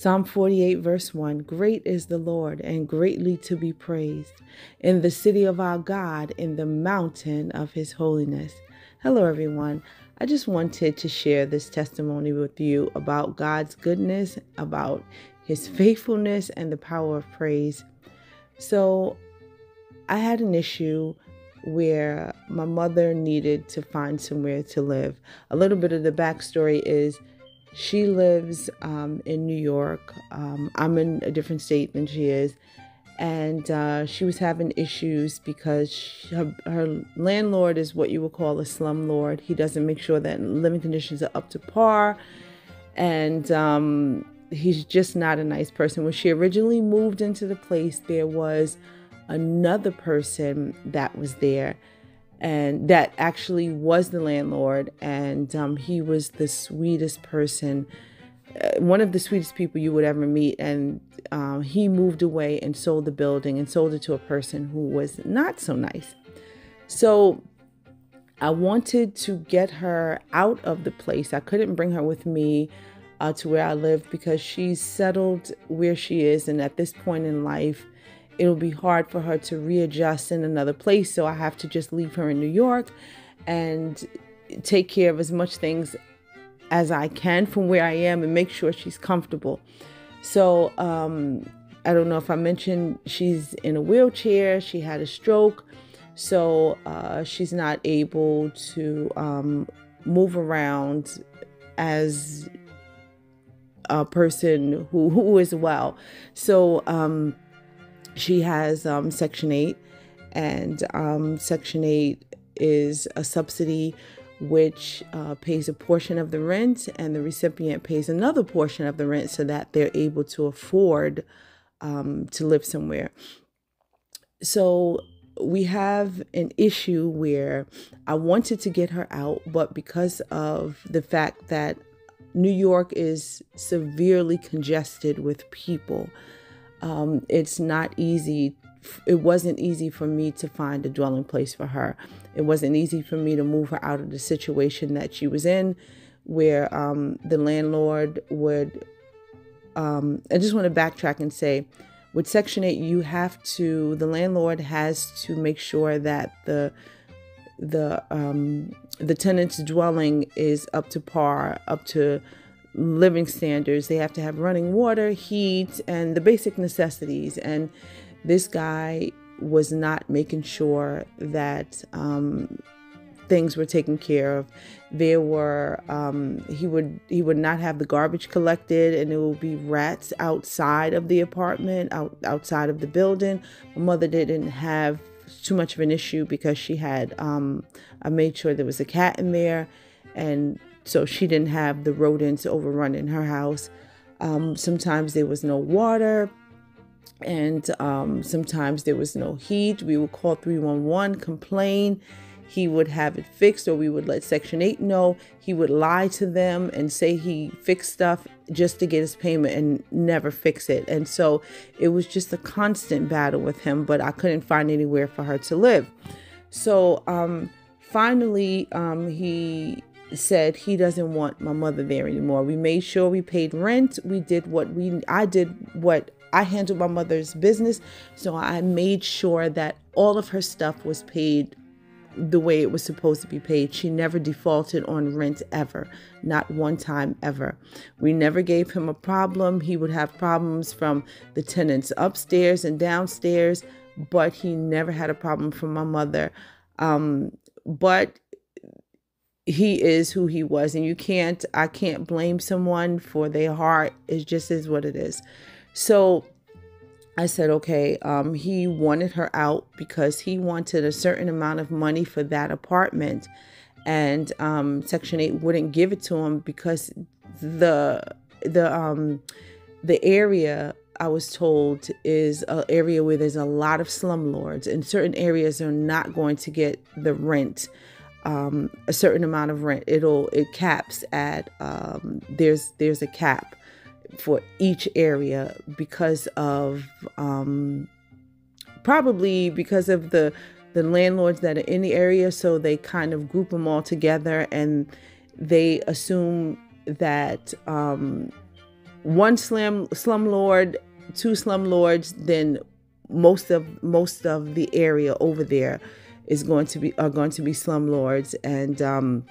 Psalm 48, verse 1, great is the Lord and greatly to be praised in the city of our God, in the mountain of his holiness. Hello, everyone. I just wanted to share this testimony with you about God's goodness, about his faithfulness, and the power of praise. So I had an issue where my mother needed to find somewhere to live. A little bit of the backstory is she lives in New York. I'm in a different state than she is. And she was having issues because her landlord is what you would call a slumlord. He doesn't make sure that living conditions are up to par. And he's just not a nice person. When she originally moved into the place, there was another person that was there, and that actually was the landlord. And he was the sweetest person, one of the sweetest people you would ever meet. And he moved away and sold the building and sold it to a person who was not so nice. So I wanted to get her out of the place. I couldn't bring her with me to where I live because she's settled where she is. And at this point in life, it'll be hard for her to readjust in another place. So I have to just leave her in New York and take care of as much things as I can from where I am and make sure she's comfortable. So I don't know if I mentioned, she's in a wheelchair. She had a stroke. So she's not able to move around as a person who is well. So she has Section 8, and Section 8 is a subsidy which pays a portion of the rent, and the recipient pays another portion of the rent so that they're able to afford to live somewhere. So we have an issue where I wanted to get her out, but because of the fact that New York is severely congested with people, it's not easy. It wasn't easy for me to find a dwelling place for her. It wasn't easy for me to move her out of the situation that she was in, where the landlord would, I just want to backtrack and say, with Section 8, the landlord has to make sure that the tenant's dwelling is up to par, up to living standards. They have to have running water, heat, and the basic necessities. And this guy was not making sure that things were taken care of. There were he would not have the garbage collected, and there would be rats outside of the apartment, outside of the building. My mother didn't have too much of an issue because she had I made sure there was a cat in there, and so she didn't have the rodents overrunning her house. Sometimes there was no water, and sometimes there was no heat. We would call 311, complain. He would have it fixed, or we would let Section 8 know. He would lie to them and say he fixed stuff just to get his payment and never fix it. And so it was just a constant battle with him, but I couldn't find anywhere for her to live. So finally, he said he doesn't want my mother there anymore. We made sure we paid rent. I handled my mother's business. So I made sure that all of her stuff was paid the way it was supposed to be paid. She never defaulted on rent ever, not one time ever. We never gave him a problem. He would have problems from the tenants upstairs and downstairs, but he never had a problem from my mother. But he is who he was, and I can't blame someone for their heart. It just is what it is. So I said, okay, he wanted her out because he wanted a certain amount of money for that apartment, and Section 8 wouldn't give it to him because the area, I was told, is an area where there's a lot of slumlords, and certain areas are not going to get the rent, a certain amount of rent. It caps at there's a cap for each area because of probably because of the landlords that are in the area. So they kind of group them all together, and they assume that one slumlord, two slumlords, then most of the area over there are going to be slumlords, and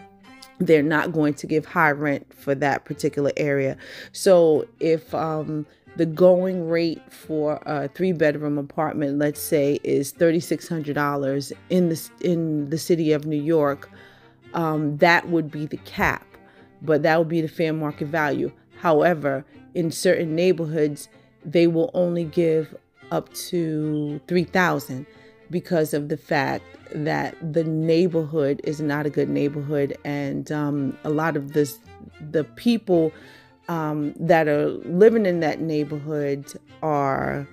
they're not going to give high rent for that particular area. So if the going rate for a 3-bedroom apartment, let's say, is $3,600 in the city of New York, that would be the cap, but that would be the fair market value. However, in certain neighborhoods, they will only give up to $3,000 because of the fact that the neighborhood is not a good neighborhood, and a lot of the people that are living in that neighborhood are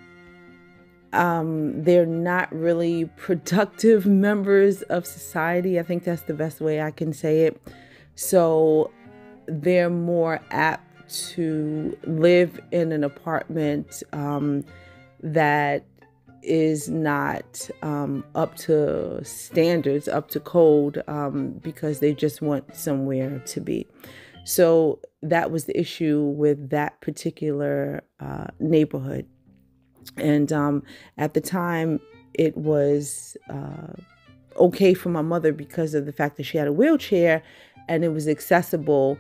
they're not really productive members of society. I think that's the best way I can say it. So they're more apt to live in an apartment that is not up to standards, up to code, because they just want somewhere to be. So that was the issue with that particular neighborhood. And at the time, it was okay for my mother because of the fact that she had a wheelchair and it was accessible,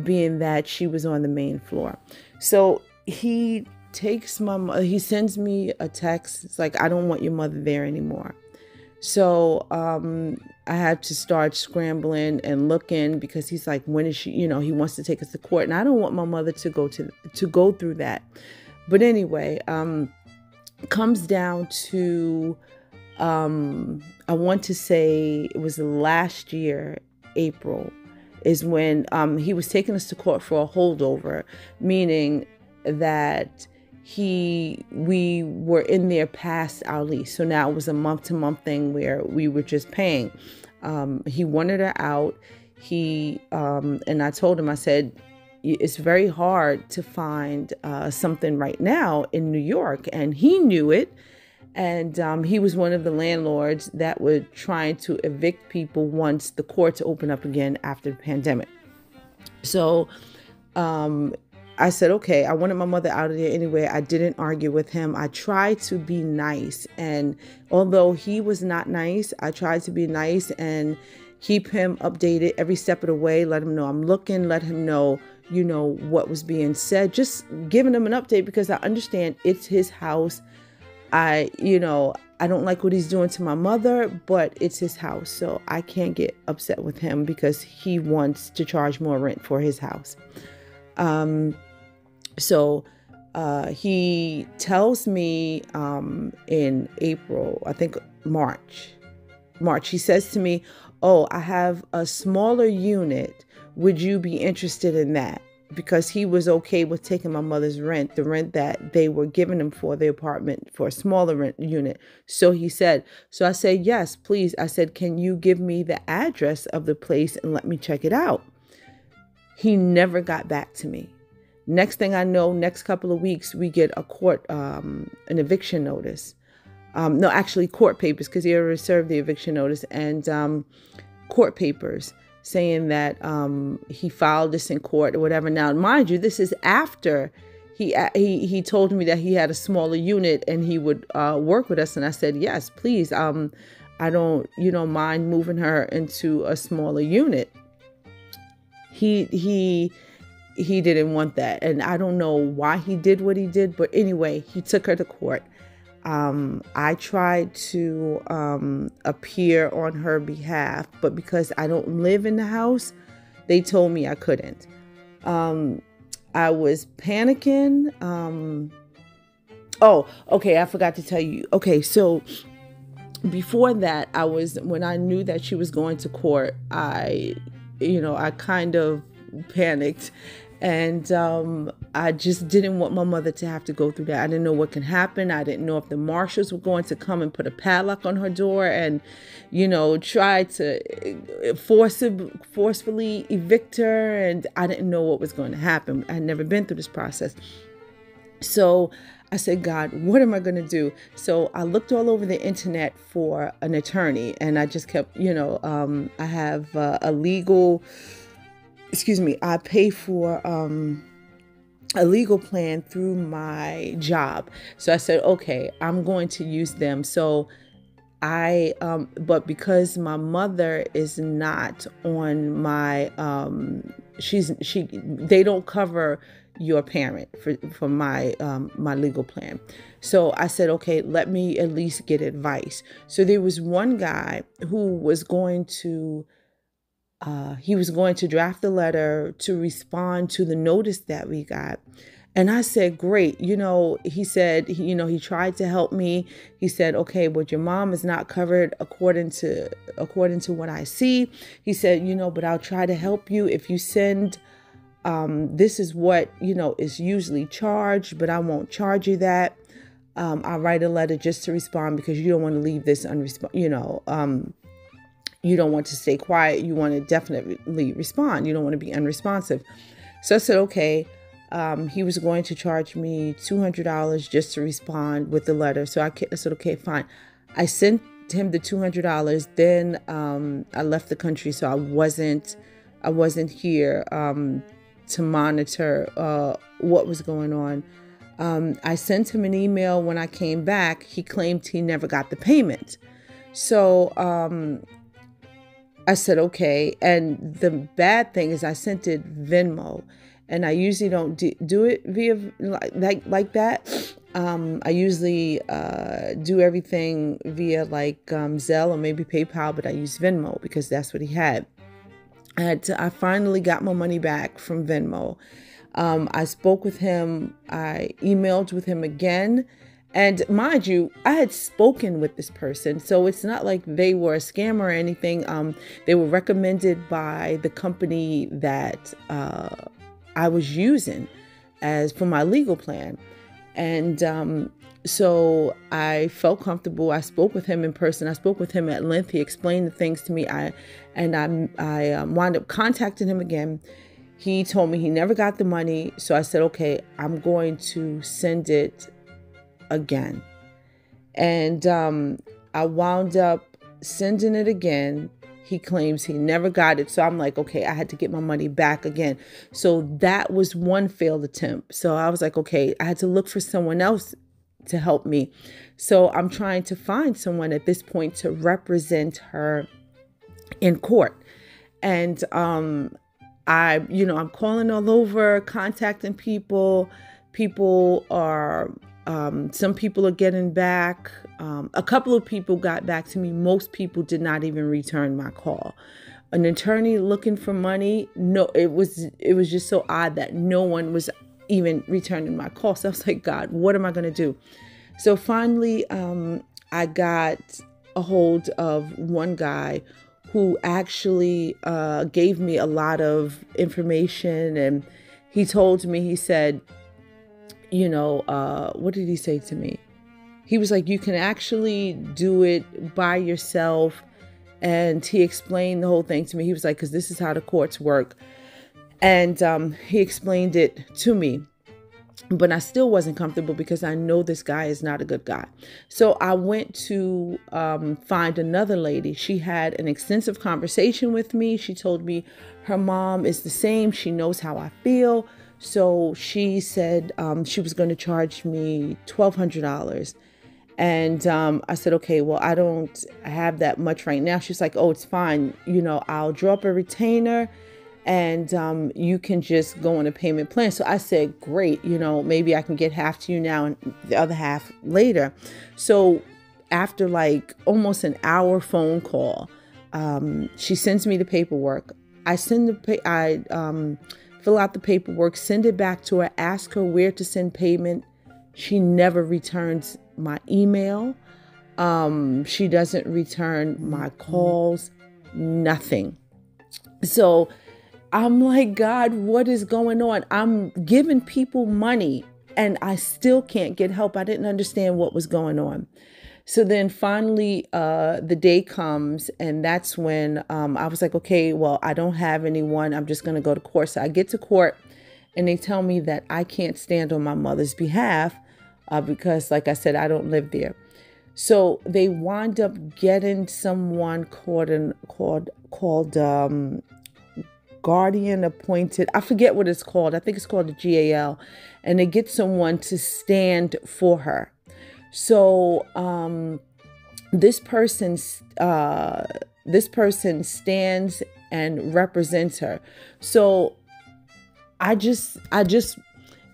being that she was on the main floor. So he sends me a text. It's like, I don't want your mother there anymore. So I had to start scrambling and looking, because he's like, when is she, he wants to take us to court. And I don't want my mother to go through that. But anyway, comes down to, I want to say it was last year, April, is when he was taking us to court for a holdover, meaning that we were in there past our lease. So now it was a month-to-month thing where we were just paying. He wanted her out. And I told him, I said, it's very hard to find something right now in New York. And he knew it. And he was one of the landlords that were trying to evict people once the courts open up again after the pandemic. So I said, okay, I wanted my mother out of there anyway. I didn't argue with him. I tried to be nice. And although he was not nice, I tried to be nice and keep him updated every step of the way. Let him know I'm looking, let him know, what was being said, just giving him an update, because I understand it's his house. I don't like what he's doing to my mother, but it's his house. So I can't get upset with him because he wants to charge more rent for his house. So he tells me in April, I think March, he says to me, oh, I have a smaller unit. Would you be interested in that? Because he was okay with taking my mother's rent, the rent that they were giving him for the apartment, for a smaller rent unit. So he said, so I said, yes, please. I said, can you give me the address of the place and let me check it out? He never got back to me. Next thing I know, next couple of weeks, we get a court, an eviction notice. No, actually court papers, because he already served the eviction notice, and court papers saying that he filed this in court or whatever. Now, mind you, this is after he told me that he had a smaller unit and he would work with us. And I said, yes, please. I don't, mind moving her into a smaller unit. He didn't want that. And I don't know why he did what he did. But anyway, he took her to court. I tried to appear on her behalf, but because I don't live in the house, they told me I couldn't. I was panicking. Oh, okay, I forgot to tell you. Okay, so before that, when I knew that she was going to court, I kind of panicked. And I just didn't want my mother to have to go through that. I didn't know what can happen. I didn't know if the marshals were going to come and put a padlock on her door and, try to forcefully evict her. And I didn't know what was going to happen. I had never been through this process. So I said, God, what am I going to do? So I looked all over the internet for an attorney, and I just kept, I have a legal... I pay for a legal plan through my job. So I said, okay, I'm going to use them. So but because my mother is not on my, they don't cover your parent for my, my legal plan. So I said, okay, let me at least get advice. So there was one guy who was going to, he was going to draft a letter to respond to the notice that we got. And I said, great. He said, he tried to help me. He said, okay, but your mom is not covered according to what I see. He said, but I'll try to help you if you send, this is what, is usually charged, but I won't charge you that. I'll write a letter just to respond because you don't want to leave this you don't want to stay quiet. You want to definitely respond. You don't want to be unresponsive. So I said, okay. He was going to charge me $200 just to respond with the letter. So I said, okay, fine. I sent him the $200. Then I left the country, so I wasn't here to monitor what was going on. I sent him an email when I came back. He claimed he never got the payment. So I said, okay. And the bad thing is I sent it Venmo. And I usually don't do it via like that. I usually do everything via Zelle or maybe PayPal, but I use Venmo because that's what he had. I finally got my money back from Venmo. I spoke with him. I emailed with him again. And mind you, I had spoken with this person, so it's not like they were a scam or anything. They were recommended by the company that I was using for my legal plan. And so I felt comfortable. I spoke with him in person. I spoke with him at length. He explained the things to me. I wound up contacting him again. He told me he never got the money. So I said, okay, I'm going to send it again. And I wound up sending it again. He claims he never got it. So I'm like, okay, I had to get my money back again. So that was one failed attempt. So I was like, okay, I had to look for someone else to help me. So I'm trying to find someone at this point to represent her in court. And I'm calling all over, contacting people. People are, some people are getting back. A couple of people got back to me. Most people did not even return my call. An attorney looking for money. No, it was just so odd that no one was even returning my call. So I was like, God, what am I going to do? So finally, I got a hold of one guy who actually gave me a lot of information. And he told me, he said, what did he say to me? He was like, you can actually do it by yourself. And he explained the whole thing to me. He was like, because this is how the courts work. And he explained it to me. But I still wasn't comfortable because I know this guy is not a good guy. So I went to find another lady. She had an extensive conversation with me. She told me her mom is the same. She knows how I feel. So she said she was going to charge me $1,200. And I said, okay, well, I don't have that much right now. She's like, oh, it's fine. I'll draw up a retainer and you can just go on a payment plan. So I said, great, maybe I can get half to you now and the other half later. So after almost an hour phone call, she sends me the paperwork. I fill out the paperwork, send it back to her, ask her where to send payment. She never returns my email. She doesn't return my calls, nothing. So I'm like, God, what is going on? I'm giving people money and I still can't get help. I didn't understand what was going on. So then finally, the day comes and that's when I was like, okay, well, I don't have anyone. I'm just going to go to court. So I get to court and they tell me that I can't stand on my mother's behalf because, like I said, I don't live there. So they wind up getting someone called guardian appointed. I forget what it's called. I think it's called the GAL, and they get someone to stand for her. So this person stands and represents her. So I just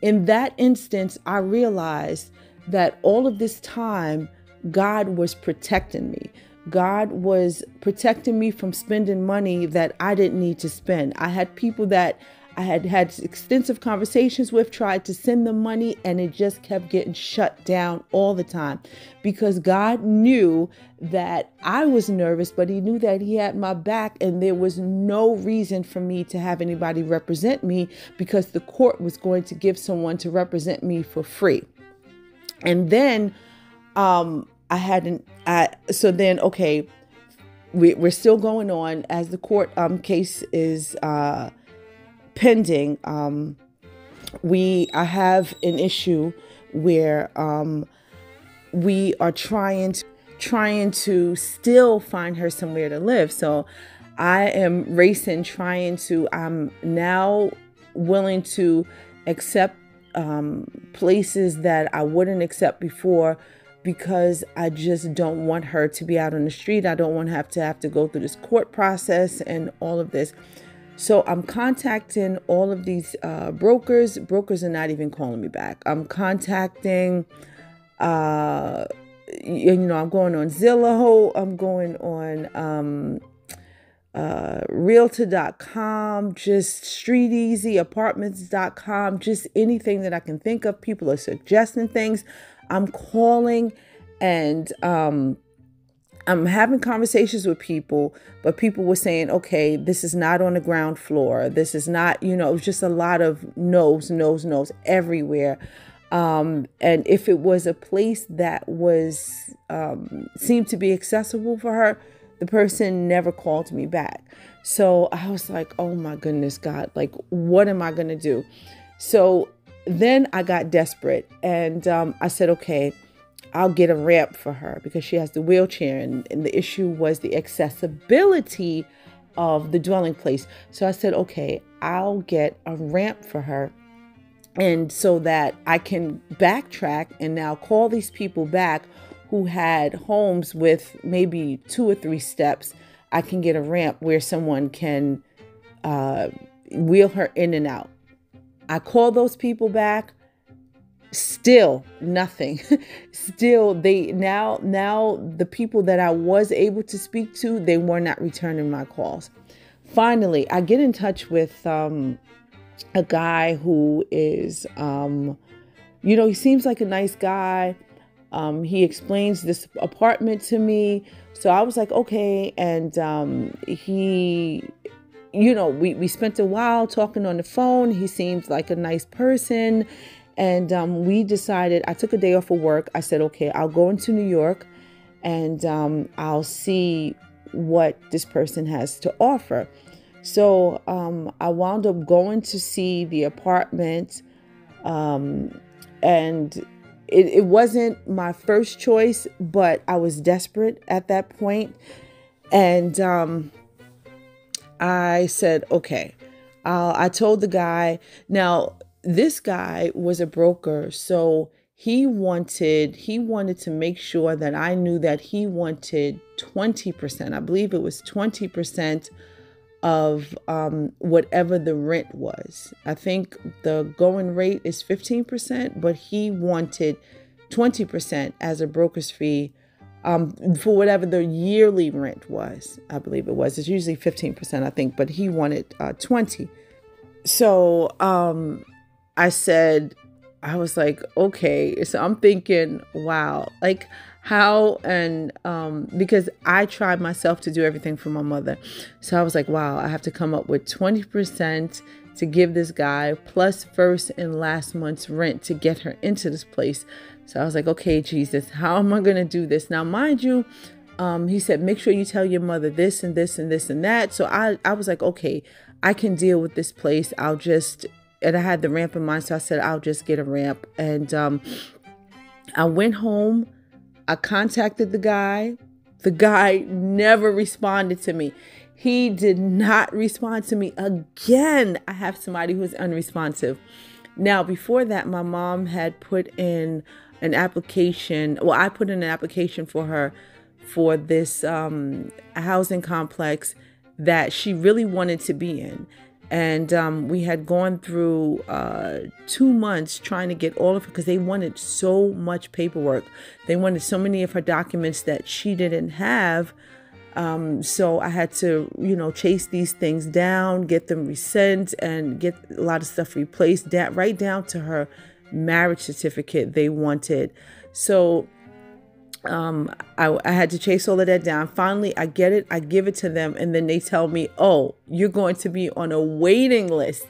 in that instance, I realized that all of this time, God was protecting me. God was protecting me from spending money that I didn't need to spend. I had people that I had extensive conversations with, tried to send them money, and it just kept getting shut down all the time, because God knew that I was nervous, but he knew that he had my back, and there was no reason for me to have anybody represent me, because the court was going to give someone to represent me for free. And then okay, we're still going on as the court case is pending. I have an issue where we are trying to still find her somewhere to live. So I am racing, I'm now willing to accept places that I wouldn't accept before, because I just don't want her to be out on the street. I don't want to have to go through this court process and all of this. So I'm contacting all of these brokers. Brokers are not even calling me back. I'm contacting, I'm going on Zillow. I'm going on Realtor.com, just StreetEasy, Apartments.com, just anything that I can think of. People are suggesting things. I'm calling, and I'm having conversations with people, but people were saying, okay, this is not on the ground floor. This is not, it was just a lot of no's everywhere. And if it was a place that was, seemed to be accessible for her, the person never called me back. So I was like, oh my goodness, God, like, what am I going to do? So then I got desperate, and I said, okay, I'll get a ramp for her, because she has the wheelchair, and the issue was the accessibility of the dwelling place. So I said, okay, I'll get a ramp for her, and so that I can backtrack and now call these people back who had homes with maybe 2 or 3 steps. I can get a ramp where someone can wheel her in and out. I call those people back. Still nothing. Still, now the people that I was able to speak to, they were not returning my calls. Finally, I get in touch with a guy who is, he seems like a nice guy. He explains this apartment to me. So I was like, okay. And we spent a while talking on the phone. He seems like a nice person. And we decided, I took a day off of work. I said, okay, I'll go into New York, and I'll see what this person has to offer. So I wound up going to see the apartment, and it wasn't my first choice, but I was desperate at that point. And I said, okay, I told the guy. Now, this guy was a broker, so he wanted to make sure that I knew that he wanted 20%. I believe it was 20% of whatever the rent was. I think the going rate is 15%, but he wanted 20% as a broker's fee for whatever the yearly rent was. I believe it was. It's usually 15%, I think, but he wanted 20. So I was like, okay. So I'm thinking, wow, like how, and because I tried myself to do everything for my mother. So I was like, wow, I have to come up with 20% to give this guy, plus first and last month's rent to get her into this place. So I was like, okay, Jesus, how am I going to do this? Now, mind you, he said, make sure you tell your mother this and this and this and that. So I was like, okay, I can deal with this place. And I had the ramp in mind. So I said, I'll just get a ramp. And I went home. I contacted the guy. The guy never responded to me. He did not respond to me again. I have somebody who's unresponsive. Now, before that, my mom had put in an application. Well, I put in an application for her for this housing complex that she really wanted to be in. And we had gone through 2 months trying to get all of it because they wanted so much paperwork. They wanted so many of her documents that she didn't have. So I had to, chase these things down, get them resent, and get a lot of stuff replaced, right down to her marriage certificate they wanted. So I had to chase all of that down. Finally, I get it. I give it to them. And then they tell me, oh, you're going to be on a waiting list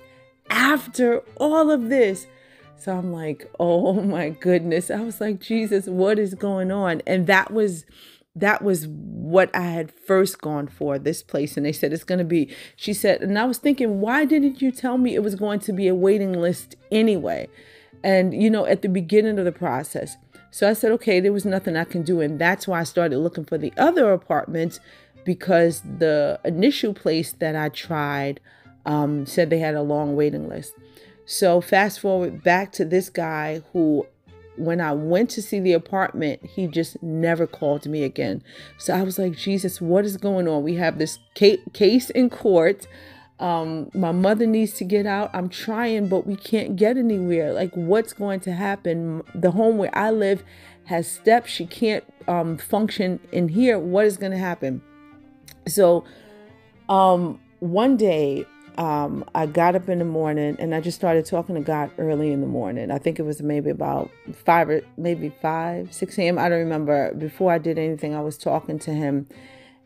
after all of this. So I'm like, oh my goodness. I was like, Jesus, what is going on? And that was what I had first gone for, this place. And they said, it's going to be, she said, and I was thinking, why didn't you tell me it was going to be a waiting list anyway? And, at the beginning of the process. So I said, okay, there was nothing I can do. And that's why I started looking for the other apartments, because the initial place that I tried said they had a long waiting list. So fast forward back to this guy who, when I went to see the apartment, he just never called me again. So I was like, Jesus, what is going on? We have this case in court. My mother needs to get out. I'm trying, but we can't get anywhere. Like, what's going to happen? The home where I live has steps. She can't function in here. What is going to happen? So one day, I got up in the morning and I just started talking to God early in the morning. I think it was maybe about 6 a.m. I don't remember. Before I did anything, I was talking to him.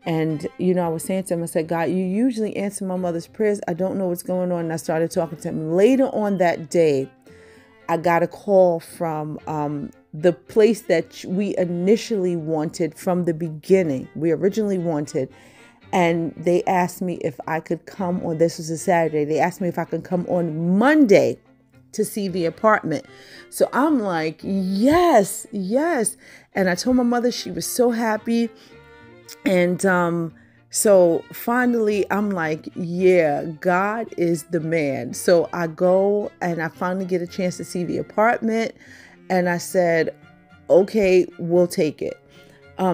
And, I was saying to him, I said, God, you usually answer my mother's prayers. I don't know what's going on. And I started talking to him. Later on that day, I got a call from the place that we initially wanted from the beginning. We originally wanted. And they asked me if I could come on, this was a Saturday. They asked me if I could come on Monday to see the apartment. So I'm like, yes. And I told my mother, she was so happy. And so finally, I'm like, yeah, God is the man. So I go and I finally get a chance to see the apartment. And I said, okay, we'll take it.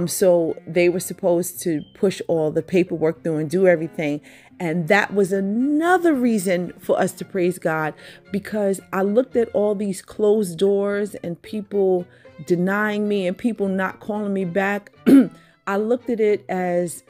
So they were supposed to push all the paperwork through and do everything. And that was another reason for us to praise God, because I looked at all these closed doors and people denying me and people not calling me back. I looked at it as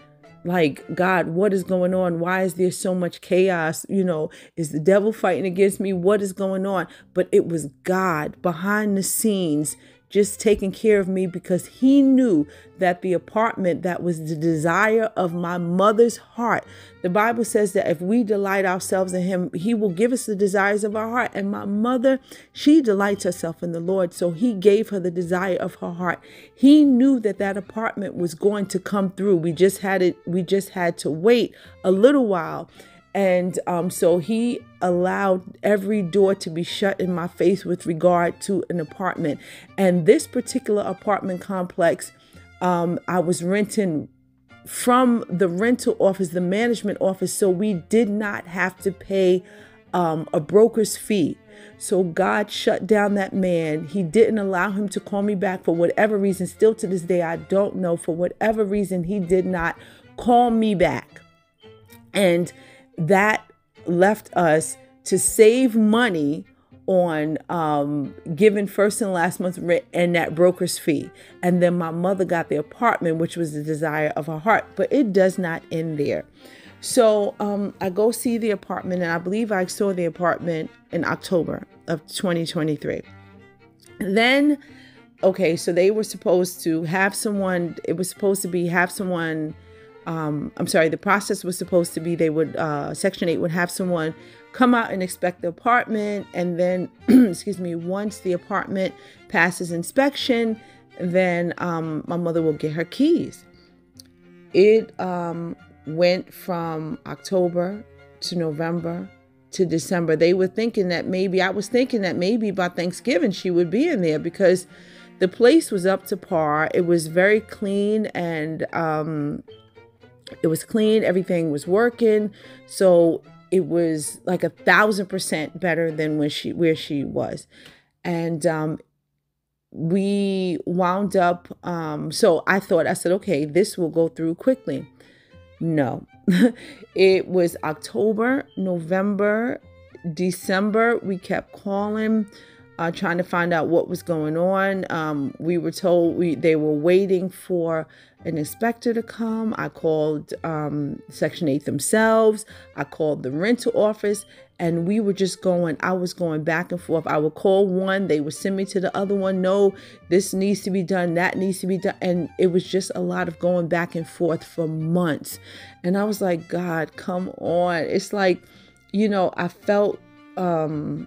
like, God, what is going on? Why is there so much chaos? Is the devil fighting against me? What is going on? But it was God behind the scenes just taking care of me, because he knew that the apartment that was the desire of my mother's heart. The Bible says that if we delight ourselves in him, he will give us the desires of our heart. And my mother, she delights herself in the Lord. So he gave her the desire of her heart. He knew that that apartment was going to come through. We just had to wait a little while. And so he allowed every door to be shut in my face with regard to an apartment. And this particular apartment complex, I was renting from the rental office, the management office. So we did not have to pay a broker's fee. So God shut down that man. He didn't allow him to call me back for whatever reason. Still to this day, I don't know. For whatever reason, he did not call me back. And that left us to save money on giving first and last month's rent and that broker's fee. And then my mother got the apartment, which was the desire of her heart. But it does not end there. So I go see the apartment, and I believe I saw the apartment in October of 2023. Then, okay, so they were supposed to have someone, it was supposed to be have someone, the process was supposed to be they would, Section 8 would have someone come out and inspect the apartment. And then, once the apartment passes inspection, then my mother will get her keys. It went from October to November to December. I was thinking that maybe by Thanksgiving she would be in there, because the place was up to par. It was very clean, and It was clean. Everything was working. So it was like 1,000% better than where she was. And we wound up, so I said, okay, this will go through quickly. No, it was October, November, December. We kept calling, trying to find out what was going on. We were told they were waiting for an inspector to come. I called Section 8 themselves. I called the rental office, and we were just I was going back and forth. I would call one, they would send me to the other one. No, this needs to be done, that needs to be done. And it was just a lot of going back and forth for months. And I was like, God, come on. It's like, I felt, I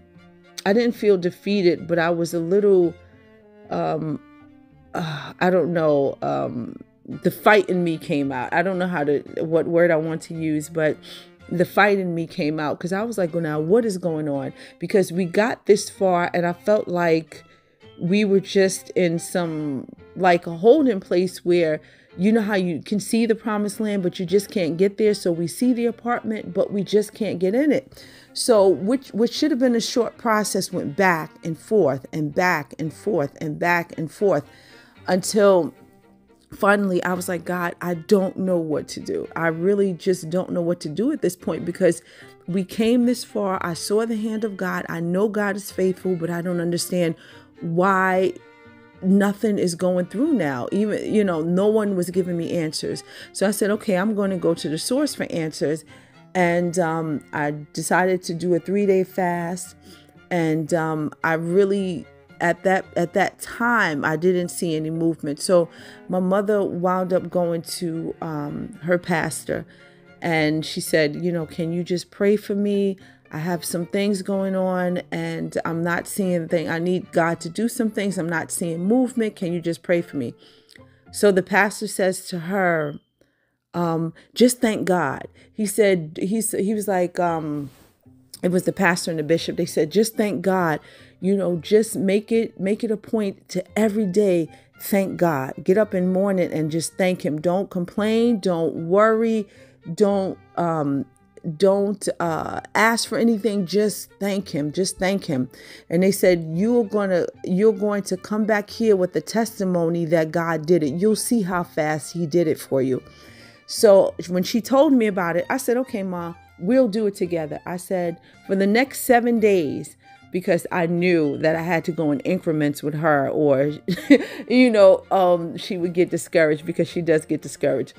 didn't feel defeated, but I was a little, I don't know, the fight in me came out. I don't know what word I want to use, but the fight in me came out, because I was like, well, now what is going on? Because we got this far and I felt like we were just in like a holding place where, you know how you can see the promised land, but you just can't get there. So we see the apartment, but we just can't get in it. So which should have been a short process went back and forth and back and forth and back and forth until finally I was like, God, I don't know what to do. I really just don't know what to do at this point, because we came this far. I saw the hand of God. I know God is faithful, but I don't understand why nothing is going through now. Even, no one was giving me answers. So I said, okay, I'm going to go to the source for answers. And I decided to do a 3-day fast. And I really, at that time, I didn't see any movement. So my mother wound up going to her pastor, and she said, can you just pray for me? I have some things going on and I'm not seeing things. I need God to do some things. I'm not seeing movement. Can you just pray for me? So the pastor says to her, just thank God. He said, he was like, it was the pastor and the bishop. They said, just thank God, just make it a point to every day thank God. Get up in the morning and just thank him. Don't complain. Don't worry. Don't ask for anything. Just thank him. Just thank him. And they said, you're going to come back here with the testimony that God did it. You'll see how fast he did it for you. So when she told me about it, I said, okay, Ma, we'll do it together. I said, for the next 7 days, because I knew that I had to go in increments with her, or, she would get discouraged, because she does get discouraged.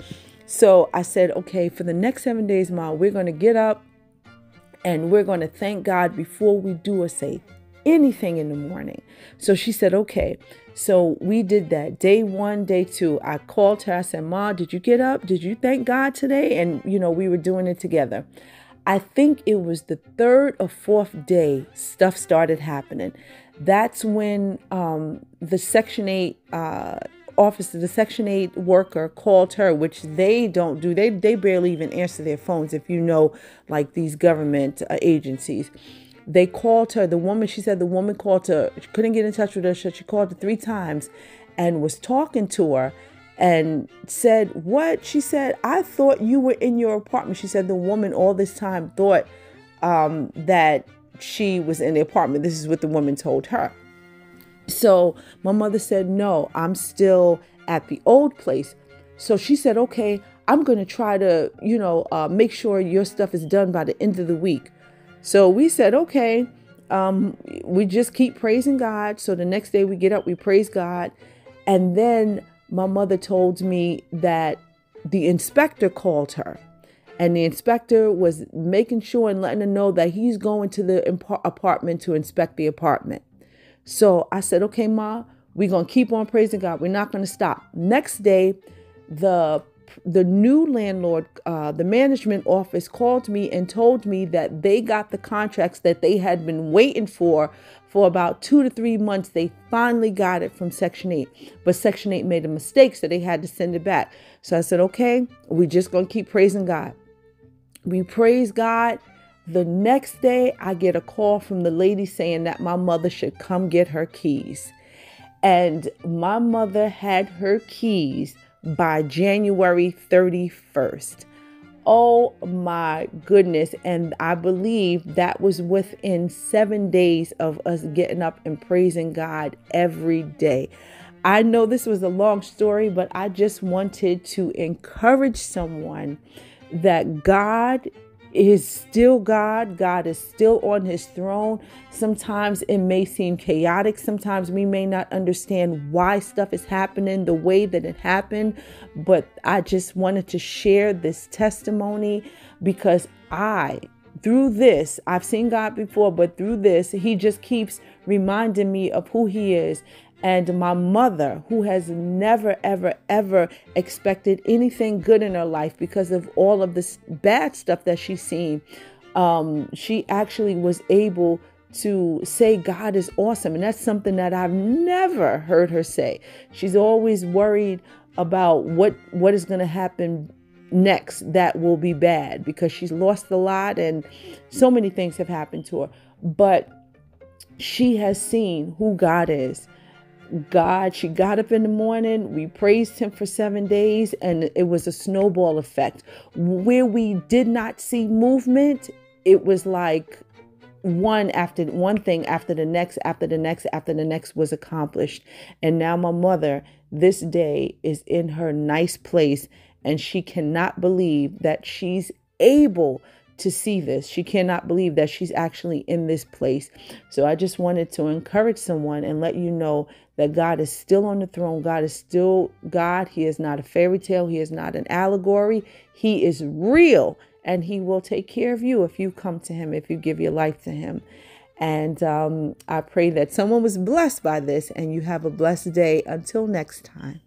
So I said, okay, for the next 7 days, Ma, we're going to get up and we're going to thank God before we do or say anything in the morning. So she said, okay. So we did that. Day 1, day 2, I called her. I said, Ma, did you get up? Did you thank God today? And, we were doing it together. I think it was the 3rd or 4th day stuff started happening. That's when the Section 8 officer, the Section 8 worker called her, which they don't do. They barely even answer their phones, if like these government agencies. They called her. The woman, she said the woman called her. She couldn't get in touch with her. So she called her 3 times and was talking to her and said, what? She said, I thought you were in your apartment. She said the woman all this time thought that she was in the apartment. This is what the woman told her. So my mother said, no, I'm still at the old place. So she said, okay, I'm going to try to, make sure your stuff is done by the end of the week. So we said, okay, we just keep praising God. So the next day we get up, we praise God. And then my mother told me that the inspector called her, and the inspector was making sure and letting her know that he's going to the apartment to inspect the apartment. So I said, okay, Ma, we're going to keep on praising God. We're not going to stop. Next day, the new landlord, the management office called me and told me that they got the contracts that they had been waiting for about 2 to 3 months. They finally got it from Section 8, but Section 8 made a mistake, so they had to send it back. So I said, okay, we're just going to keep praising God. We praise God. The next day, I get a call from the lady saying that my mother should come get her keys. And my mother had her keys by January 31st. Oh my goodness. And I believe that was within 7 days of us getting up and praising God every day. I know this was a long story, but I just wanted to encourage someone that God is still God. God is still on his throne. Sometimes it may seem chaotic. Sometimes we may not understand why stuff is happening the way that it happened. But I just wanted to share this testimony because through this, I've seen God before, but through this, he just keeps reminding me of who he is. And my mother, who has never, ever, ever expected anything good in her life because of all of this bad stuff that she's seen, she actually was able to say God is awesome. And that's something that I've never heard her say. She's always worried about what is going to happen next that will be bad because she's lost a lot and so many things have happened to her. But she has seen who God is. She got up in the morning, we praised him for 7 days, and it was a snowball effect. Where we did not see movement, it was like one thing after the next was accomplished. And now my mother this day is in her nice place, and she cannot believe that she's able to see this. She cannot believe that she's actually in this place. So I just wanted to encourage someone and let you know that God is still on the throne. God is still God. He is not a fairy tale. He is not an allegory. He is real, and he will take care of you if you come to him, if you give your life to him. And I pray that someone was blessed by this and you have a blessed day. Until next time.